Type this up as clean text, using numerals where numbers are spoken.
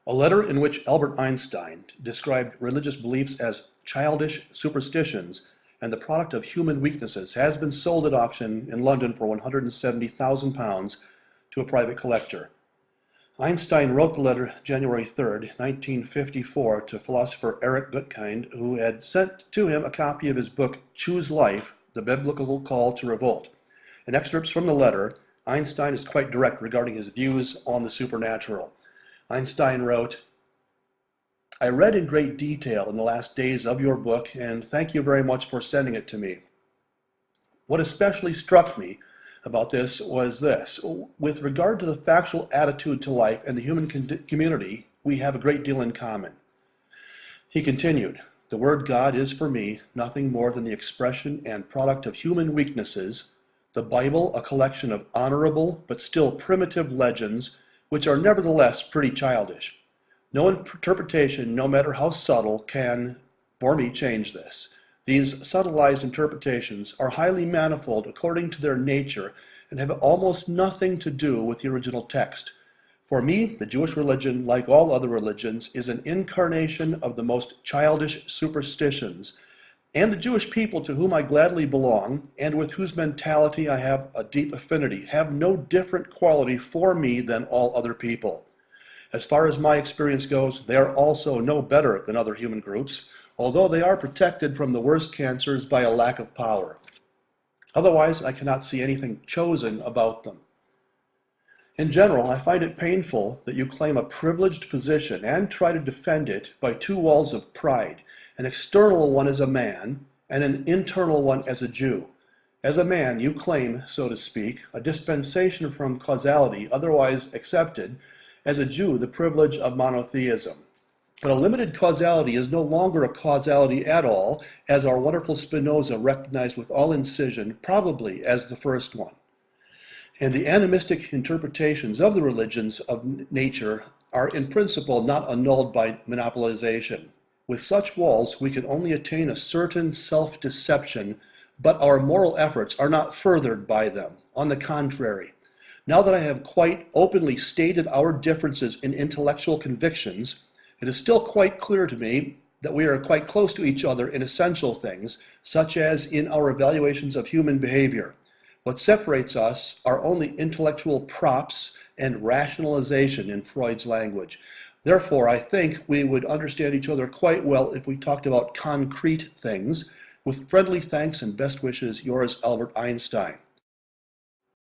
A letter in which Albert Einstein described religious beliefs as childish superstitions and the product of human weaknesses has been sold at auction in London for £170,000 to a private collector. Einstein wrote the letter January 3, 1954, to philosopher Eric Gutkind, who had sent to him a copy of his book Choose Life, The Biblical Call to Revolt. In excerpts from the letter, Einstein is quite direct regarding his views on the supernatural. Einstein wrote, "I read in great detail in the last days of your book, and thank you very much for sending it to me. What especially struck me about this was this. With regard to the factual attitude to life and the human community, we have a great deal in common." He continued, "The word God is for me nothing more than the expression and product of human weaknesses, the Bible a collection of honorable but still primitive legends, which are nevertheless pretty childish. No interpretation, no matter how subtle, can, for me, change this. These subtilized interpretations are highly manifold according to their nature and have almost nothing to do with the original text. For me, the Jewish religion, like all other religions, is an incarnation of the most childish superstitions, and the Jewish people to whom I gladly belong, and with whose mentality I have a deep affinity, have no different quality for me than all other people. As far as my experience goes, they are also no better than other human groups, although they are protected from the worst cancers by a lack of power. Otherwise, I cannot see anything chosen about them. In general, I find it painful that you claim a privileged position and try to defend it by two walls of pride, an external one as a man and an internal one as a Jew. As a man, you claim, so to speak, a dispensation from causality otherwise accepted, as a Jew, the privilege of monotheism. But a limited causality is no longer a causality at all, as our wonderful Spinoza recognized with all incision, probably as the first one. And the animistic interpretations of the religions of nature are in principle not annulled by monopolization. With such walls, we can only attain a certain self-deception, but our moral efforts are not furthered by them. On the contrary, now that I have quite openly stated our differences in intellectual convictions, it is still quite clear to me that we are quite close to each other in essential things, such as in our evaluations of human behavior. What separates us are only intellectual props and rationalization in Freud's language. Therefore, I think we would understand each other quite well if we talked about concrete things. With friendly thanks and best wishes, yours, Albert Einstein.